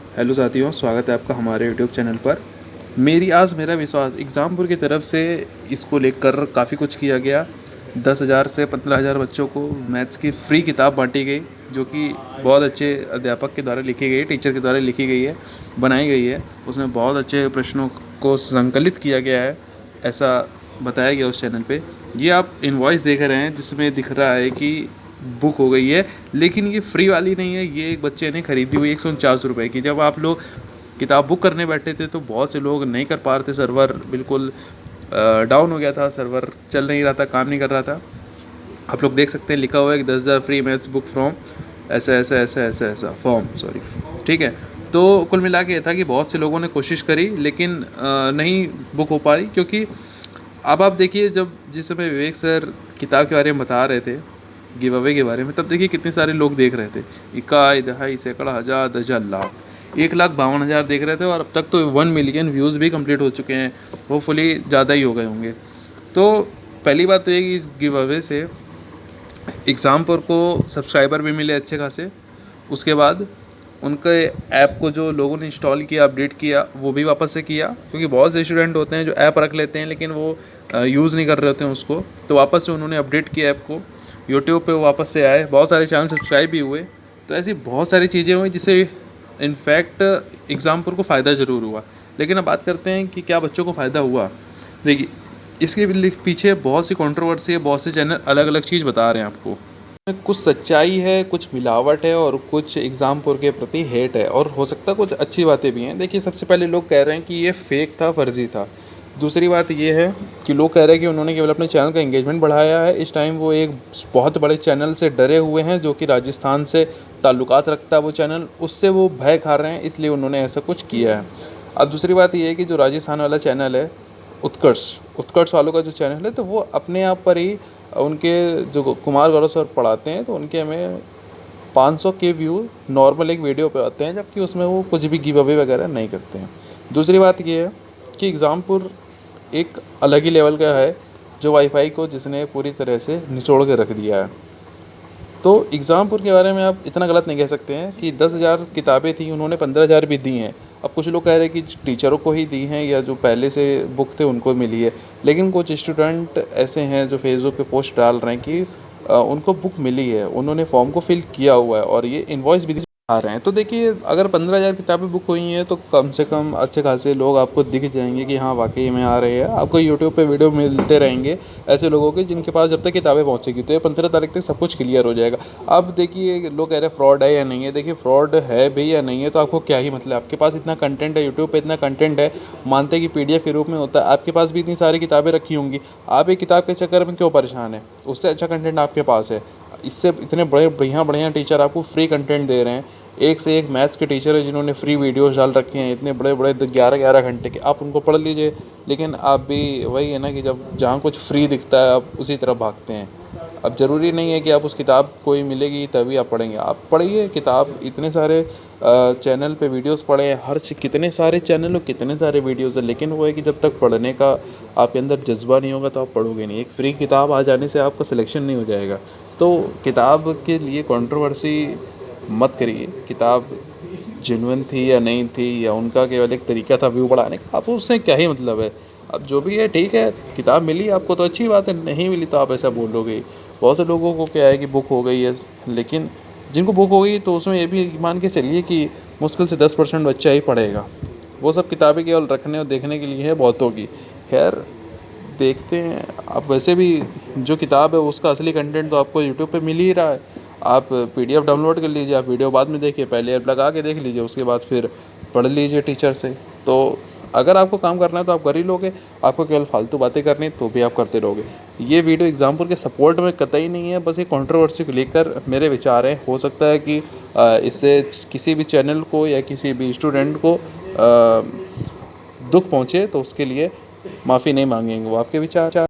Hello साथियों, स्वागत है आपका हमारे यूट्यूब चैनल पर। मेरा विश्वास एग्ज़ामपुर की तरफ से इसको लेकर काफ़ी कुछ किया गया। 10,000 से 15,000 बच्चों को मैथ्स की फ्री किताब बांटी गई, जो कि बहुत अच्छे अध्यापक के द्वारा लिखी गई, टीचर के द्वारा लिखी गई है, बनाई गई है। उसमें बहुत अच्छे प्रश्नों को संकलित किया गया है, ऐसा बताया गया उस चैनल पे। ये आप इनवॉइस देख रहे हैं जिसमें दिख रहा है कि बुक हो गई है, लेकिन ये फ्री वाली नहीं है। ये एक बच्चे ने खरीदी हुई 149 रुपये की। जब आप लोग किताब बुक करने बैठे थे तो बहुत से लोग नहीं कर पा रहे थे, सर्वर बिल्कुल डाउन हो गया था, सर्वर चल नहीं रहा था, काम नहीं कर रहा था। आप लोग देख सकते हैं लिखा हुआ है कि 10,000 फ्री मैथ्स बुक फ्रॉम ऐसा ऐसा ऐसा ऐसा ऐसा फॉर्म, सॉरी, ठीक है। तो कुल मिला के ये था कि बहुत से लोगों ने कोशिश करी, लेकिन नहीं बुक हो पा रही, क्योंकि अब आप देखिए, जब जिस समय विवेक सर किताब के बारे में बता रहे थे, गिव अवे के बारे में, तब देखिए कितने सारे लोग देख रहे थे। इकाई, दहाई, सैकड़ा, हज़ार, दर्जन, लाख, 1,52,000 देख रहे थे, और अब तक तो 1 मिलियन व्यूज़ भी कंप्लीट हो चुके हैं। होपफुली ज़्यादा ही हो गए होंगे। तो पहली बात तो ये कि इस गिव अवे से एग्ज़ामपुर को सब्सक्राइबर भी मिले अच्छे खासे। उसके बाद उनके ऐप को जो लोगों ने इंस्टॉल किया, अपडेट किया, वो भी वापस से किया, क्योंकि बहुत से स्टूडेंट होते हैं जो ऐप रख लेते हैं लेकिन वो यूज़ नहीं कर रहे होते हैं उसको। तो वापस से उन्होंने अपडेट किया ऐप को, यूट्यूब पे वो वापस से आए, बहुत सारे चैनल सब्सक्राइब भी हुए। तो ऐसी बहुत सारी चीज़ें हुई जिससे इनफैक्ट एग्ज़ामपुर को फ़ायदा ज़रूर हुआ। लेकिन अब बात करते हैं कि क्या बच्चों को फ़ायदा हुआ। देखिए, इसके पीछे बहुत सी कंट्रोवर्सी है, बहुत से चैनल अलग अलग चीज़ बता रहे हैं आपको। कुछ सच्चाई है, कुछ मिलावट है, और कुछ एग्ज़ामपुर के प्रति हेट है, और हो सकता है कुछ अच्छी बातें भी हैं। देखिए, सबसे पहले लोग कह रहे हैं कि ये फेक था, फर्जी था। दूसरी बात ये है कि लोग कह रहे हैं कि उन्होंने केवल अपने चैनल का एंगेजमेंट बढ़ाया है। इस टाइम वो एक बहुत बड़े चैनल से डरे हुए हैं, जो कि राजस्थान से ताल्लुकात रखता है वो चैनल, उससे वो भय खा रहे हैं, इसलिए उन्होंने ऐसा कुछ किया है। अब दूसरी बात ये है कि जो राजस्थान वाला चैनल है, उत्कर्ष वालों का जो चैनल है, तो वो अपने आप पर ही उनके जो कुमार गौरव सर पढ़ाते हैं, तो उनके में 500 के व्यू नॉर्मल एक वीडियो पे आते हैं, जबकि उसमें वो कुछ भी गिव अवे वगैरह नहीं करते हैं। दूसरी बात ये है कि एग्ज़ामपुर एक अलग ही लेवल का है, जो वाईफाई को जिसने पूरी तरह से निचोड़ के रख दिया है। तो एग्ज़ामपुर के बारे में आप इतना गलत नहीं कह सकते हैं कि 10,000 किताबें थी, उन्होंने 15,000 भी दी हैं। अब कुछ लोग कह रहे हैं कि टीचरों को ही दी हैं, या जो पहले से बुक थे उनको मिली है। लेकिन कुछ स्टूडेंट ऐसे हैं जो फेसबुक पे पोस्ट डाल रहे हैं कि उनको बुक मिली है, उन्होंने फॉर्म को फिल किया हुआ है, और ये इनवॉइस भी आ रहे हैं। तो देखिए, अगर 15,000 किताबें बुक हुई हैं तो कम से कम अच्छे खासे लोग आपको दिख जाएंगे कि हाँ वाकई में आ रहे हैं। आपको यूट्यूब पे वीडियो मिलते रहेंगे ऐसे लोगों के जिनके पास जब तक किताबें पहुंचेगी, तो ये 15 तारीख तक सब कुछ क्लियर हो जाएगा। अब देखिए, लोग कह रहे हैं फ्रॉड है या नहीं है। देखिए, फ्रॉड है भी या नहीं है तो आपको क्या ही मतलब, आपके पास इतना कंटेंट है, यूट्यूब पर इतना कंटेंट है, मानते हैं कि PDF के रूप में होता है, आपके पास भी इतनी सारी किताबें रखी होंगी। आप एक किताब के चक्कर में क्यों परेशान है? उससे अच्छा कंटेंट आपके पास है। इससे इतने बड़े बढ़िया बढ़िया टीचर आपको फ्री कंटेंट दे रहे हैं। एक से एक मैथ्स के टीचर है जिन्होंने फ्री वीडियोस डाल रखे हैं, इतने बड़े बड़े 11-11 घंटे के, आप उनको पढ़ लीजिए। लेकिन आप भी वही है ना कि जब जहाँ कुछ फ्री दिखता है आप उसी तरफ भागते हैं। अब ज़रूरी नहीं है कि आप उस किताब कोई मिलेगी तभी आप पढ़ेंगे। आप पढ़िए किताब, इतने सारे चैनल पे वीडियोस पढ़े, कितने सारे चैनल और कितने सारे वीडियोस है। लेकिन वो है कि जब तक पढ़ने का आपके अंदर जज्बा नहीं होगा तो आप पढ़ोगे नहीं। एक फ्री किताब आ जाने से आपका सिलेक्शन नहीं हो जाएगा। तो किताब के लिए कंट्रोवर्सी मत करिए। किताब जेन्युइन थी या नहीं थी, या उनका केवल एक तरीका था व्यू बढ़ाने का, आपको उससे क्या ही मतलब है। अब जो भी है ठीक है, किताब मिली आपको तो अच्छी बात है, नहीं मिली तो आप ऐसा बोलोगे। बहुत से लोगों को क्या है कि बुक हो गई है, लेकिन जिनको बुक हो गई तो उसमें ये भी मान के चलिए कि मुश्किल से 10% बच्चा ही पढ़ेगा। वो सब किताबें केवल रखने और देखने के लिए है बहुतों की। खैर, देखते हैं। आप वैसे भी जो किताब है उसका असली कंटेंट तो आपको यूट्यूब पे मिल ही रहा है। आप PDF डाउनलोड कर लीजिए, आप वीडियो बाद में देखिए, पहले ऐप लगा के देख लीजिए, उसके बाद फिर पढ़ लीजिए टीचर से। तो अगर आपको काम करना है तो आप कर ही लोगे, आपको केवल फालतू बातें करनी तो भी आप करते रहोगे। ये वीडियो एग्जाम्पल के सपोर्ट में कतई नहीं है, बस एक कंट्रोवर्सी को लेकर मेरे विचार हैं। हो सकता है कि इससे किसी भी चैनल को या किसी भी स्टूडेंट को दुख पहुँचे, तो उसके लिए माफ़ी नहीं मांगेंगे। वो आपके विचार